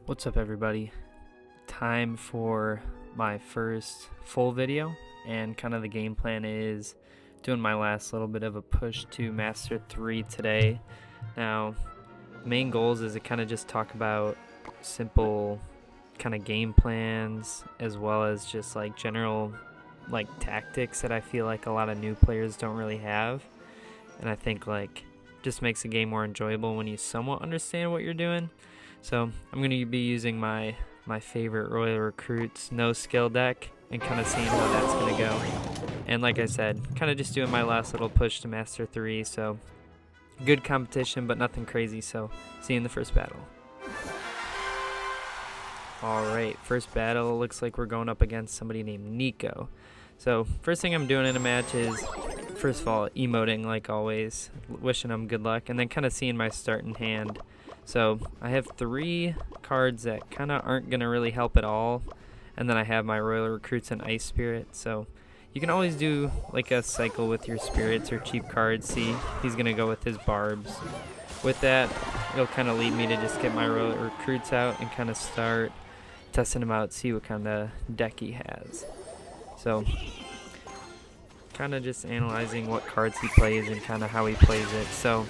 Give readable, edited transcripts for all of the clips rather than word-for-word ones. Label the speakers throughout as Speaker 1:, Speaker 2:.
Speaker 1: What's up, everybody? Time for my first full video, and kind of the game plan is doing my last little bit of a push to Master 3 today. Now, main goals is to kind of just talk about simple kind of game plans, as well as just like general like tactics that I feel like a lot of new players don't really have, and I think like just makes the game more enjoyable when you somewhat understand what you're doing. So I'm going to be using my favorite Royal Recruits no skill deck and kind of seeing how that's going to go. And like I said, kind of just doing my last little push to Master 3. So good competition, but nothing crazy. So see you in the first battle. Alright, first battle. Looks like we're going up against somebody named Nico. So first thing I'm doing in a match is, first of all, emoting like always, wishing him good luck, and then kind of seeing my starting hand. So I have 3 cards that kind of aren't going to really help at all, and then I have my Royal Recruits and Ice Spirit. So you can always do like a cycle with your spirits or cheap cards. See, he's going to go with his barbs. With that, it'll kind of lead me to just get my Royal Recruits out and kind of start testing him out, see what kind of deck he has. So kind of just analyzing what cards he plays and kind of how he plays it. So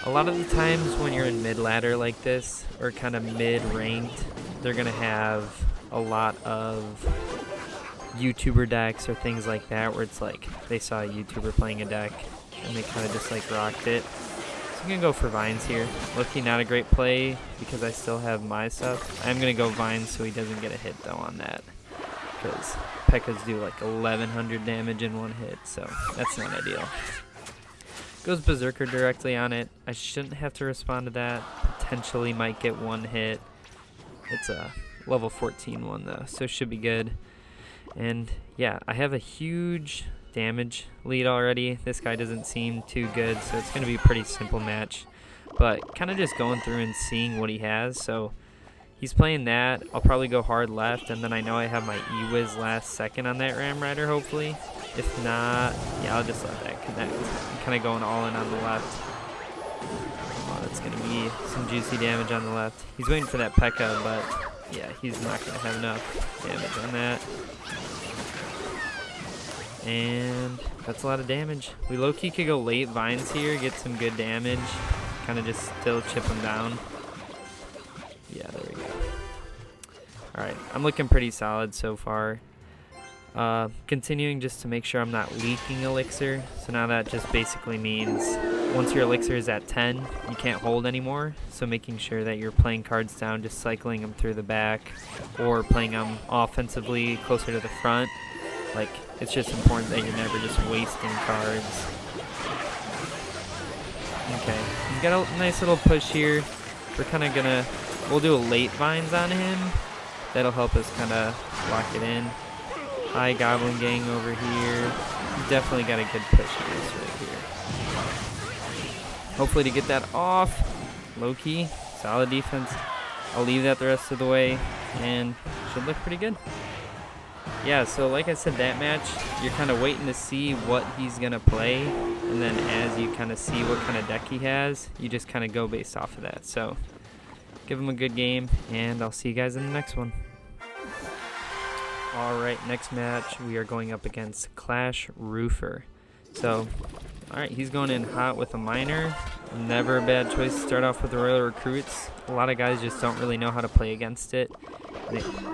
Speaker 1: a lot of the times when you're in mid-ladder like this, or kind of mid-ranked, they're going to have a lot of YouTuber decks or things like that, where it's like they saw a YouTuber playing a deck and they kind of just like rocked it. So I'm going to go for Vines here. Lucky not a great play because I still have my stuff. I'm going to go Vines so he doesn't get a hit though on that, because P.E.K.K.A.s do like 1100 damage in one hit, so that's not ideal. Goes Berserker directly on it. I shouldn't have to respond to that. Potentially might get one hit. It's a level 14 one though, so should be good. And yeah, I have a huge damage lead already. This guy doesn't seem too good, so it's going to be a pretty simple match. But kind of just going through and seeing what he has. So he's playing that. I'll probably go hard left, and then I know I have my E-Wiz last second on that Ram Rider, hopefully. If not, yeah, I'll just let that connect. I'm kind of going all in on the left. Oh, that's going to be some juicy damage on the left. He's waiting for that P.E.K.K.A., but yeah, he's not going to have enough damage on that. And that's a lot of damage. We low-key could go late Vines here, get some good damage. Kind of just still chip him down. Yeah, there we go. Alright, I'm looking pretty solid so far. Continuing just to make sure I'm not leaking elixir. So now that just basically means once your elixir is at 10, you can't hold anymore. So making sure that you're playing cards down, just cycling them through the back, or playing them offensively closer to the front. Like, it's just important that you're never just wasting cards. Okay, he's got a nice little push here. We're kind of gonna, we'll do a late Vines on him. That'll help us kind of lock it in. High Goblin Gang over here. He's definitely got a good push on this right here. Hopefully to get that off. Low key, solid defense. I'll leave that the rest of the way, and should look pretty good. Yeah, so like I said, that match, you're kind of waiting to see what he's going to play, and then as you kind of see what kind of deck he has, you just kind of go based off of that. So give him a good game, and I'll see you guys in the next one. Alright, next match, we are going up against Clash Roofer. So, alright, he's going in hot with a Miner. Never a bad choice to start off with the Royal Recruits. A lot of guys just don't really know how to play against it.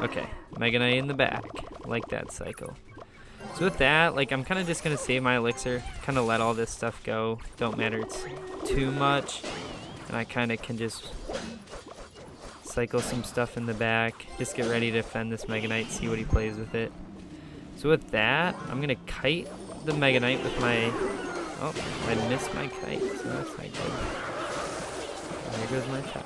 Speaker 1: Okay, Mega Knight in the back. Like that cycle. So with that, like, I'm kind of just going to save my elixir. Kind of let all this stuff go. Don't matter it's too much. And I kind of can just cycle some stuff in the back. Just get ready to defend this Mega Knight, see what he plays with it. So with that, I'm going to kite the Mega Knight with my... Oh, I missed my kite, so that's not good. There goes my tower.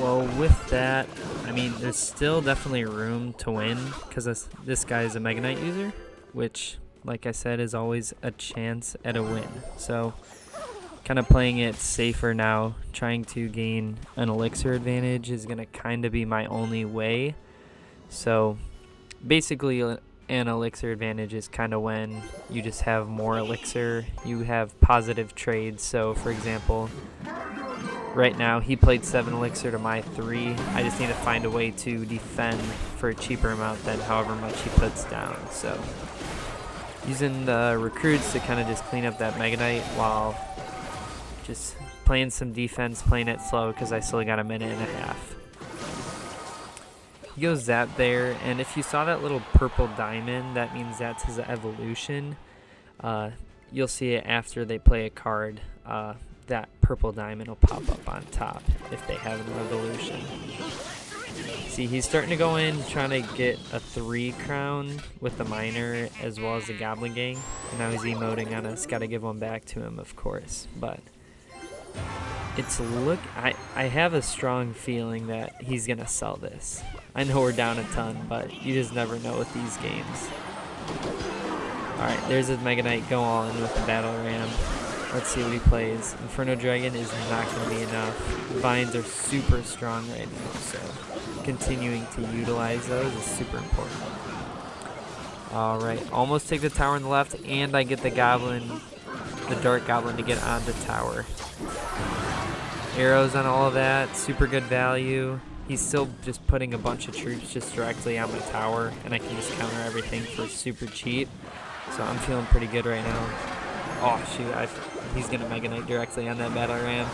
Speaker 1: Well, with that, I mean, there's still definitely room to win, because this guy is a Mega Knight user, which, like I said, is always a chance at a win. So kind of playing it safer now, trying to gain an elixir advantage is going to kind of be my only way. So basically, and elixir advantage is kind of when you just have more elixir. You have positive trades. So for example, right now he played 7 elixir to my 3. I just need to find a way to defend for a cheaper amount than however much he puts down. So using the recruits to kind of just clean up that Mega Knight while just playing some defense, playing it slow because I still got a minute and a half. He goes Zap there, and if you saw that little purple diamond, that means that's his evolution. You'll see it after they play a card. That purple diamond will pop up on top if they have an evolution. See, he's starting to go in, trying to get a 3 crown with the miner as well as the Goblin Gang. And now he's emoting on us. Got to give one back to him, of course. But I have a strong feeling that he's going to sell this. I know we're down a ton, but you just never know with these games. Alright, there's his Mega Knight. Go all in with the Battle Ram. Let's see what he plays. Inferno Dragon is not going to be enough. Vines are super strong right now, so continuing to utilize those is super important. Alright, almost take the tower on the left, and I get the Goblin, the Dark Goblin, to get on the tower. Arrows on all of that, super good value. He's still just putting a bunch of troops just directly on my tower, and I can just counter everything for super cheap. So I'm feeling pretty good right now. Oh shoot, he's gonna Mega Knight directly on that Battle Ram.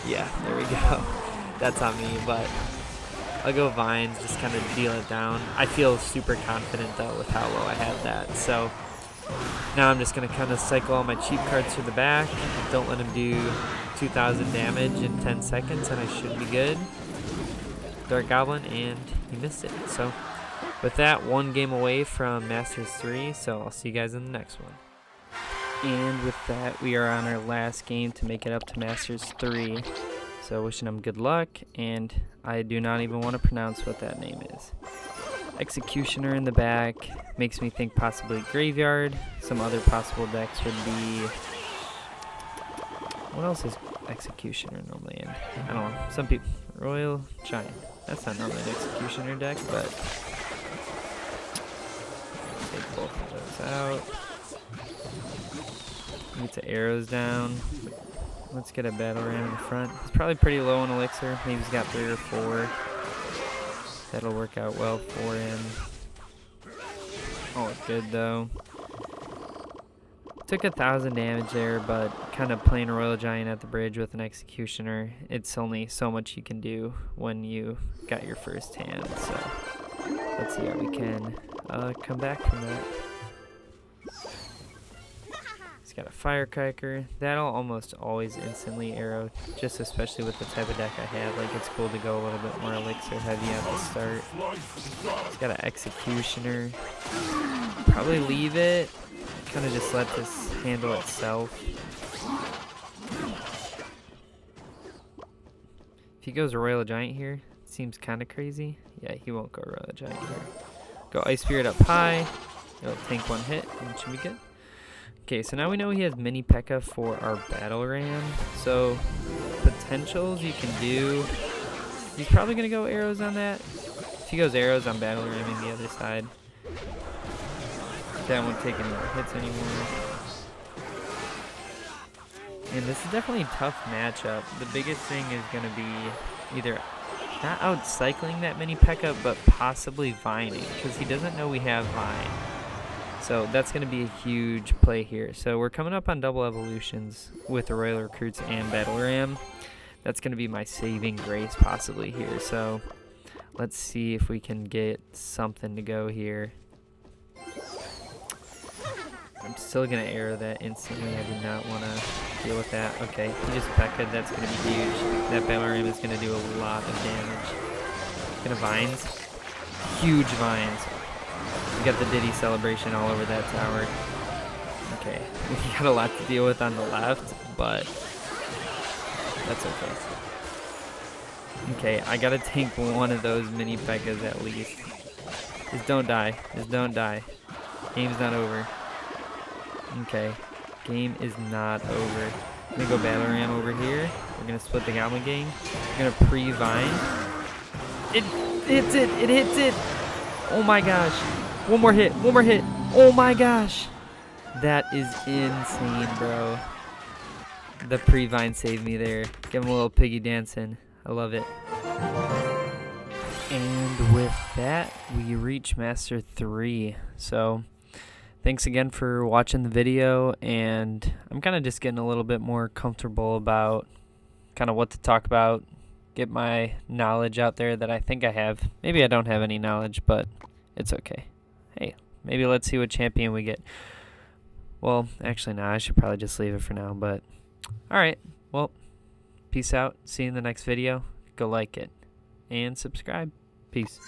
Speaker 1: Yeah, there we go. That's on me, but I'll go Vines, just kind of deal it down. I feel super confident though with how low I have that. So now I'm just gonna kind of cycle all my cheap cards to the back. Don't let him do 2,000 damage in 10 seconds, and I should be good. Dark Goblin, and he missed it. So with that, 1 game away from Masters 3, so I'll see you guys in the next one. And with that, we are on our last game to make it up to Masters 3. So wishing him good luck, and I do not even want to pronounce what that name is. Executioner in the back makes me think possibly Graveyard. Some other possible decks would be... What else is Executioner normally in? I don't know. Some people... Royal Giant. That's not normally an Executioner deck, but... Take both of those out. Get the arrows down. Let's get a Battle Ram in the front. He's probably pretty low on elixir. Maybe he's got 3 or 4. That'll work out well for him. Oh, good though. Took 1,000 damage there, but kind of playing a Royal Giant at the bridge with an Executioner. It's only so much you can do when you got your first hand. So let's see how we can come back from that. Got a Firecracker. That'll almost always instantly arrow, just especially with the type of deck I have. Like, it's cool to go a little bit more elixir heavy at the start. It's got an Executioner. Probably leave it. Kind of just let this handle itself. If he goes Royal Giant here, it seems kind of crazy. Yeah, he won't go Royal Giant here. Go Ice Spirit up high. It'll tank 1 hit, and it should be good. Okay, so now we know he has Mini P.E.K.K.A for our Battle Ram. So, potentials you can do. He's probably going to go arrows on that. If he goes arrows, I'm Battle Ramming the other side. That won't take any more hits anymore. And this is definitely a tough matchup. The biggest thing is going to be either not out-cycling that Mini P.E.K.K.A, but possibly Vining, because he doesn't know we have Vine. So that's going to be a huge play here. So we're coming up on double evolutions with the Royal Recruits and Battle Ram. That's going to be my saving grace possibly here. So let's see if we can get something to go here. I'm still going to arrow that instantly. I do not want to deal with that. Okay, he just P.E.K.K.A. That's going to be huge. That Battle Ram is going to do a lot of damage. Gonna Vines. Huge Vines. We got the Diddy celebration all over that tower. Okay, we got a lot to deal with on the left, but that's okay. Okay, I gotta take one of those Mini P.E.K.K.As at least. Just don't die. Just don't die. Game's not over. Okay, game is not over. I'm gonna go Battle Ram over here. We're gonna split the Goblin Gang. We're gonna pre-Vine. It hits it! It hits it! Oh my gosh. One more hit. One more hit. Oh my gosh. That is insane, bro. The pre-vine saved me there. Give him a little piggy dancing. I love it. And with that, we reach Master 3. So, thanks again for watching the video. And I'm kind of just getting a little bit more comfortable about kind of what to talk about. Get my knowledge out there that I think I have. Maybe I don't have any knowledge, but it's okay. Hey, maybe let's see what champion we get. Well, actually, no, I should probably just leave it for now, but alright, well, peace out. See you in the next video. Go like it and subscribe. Peace.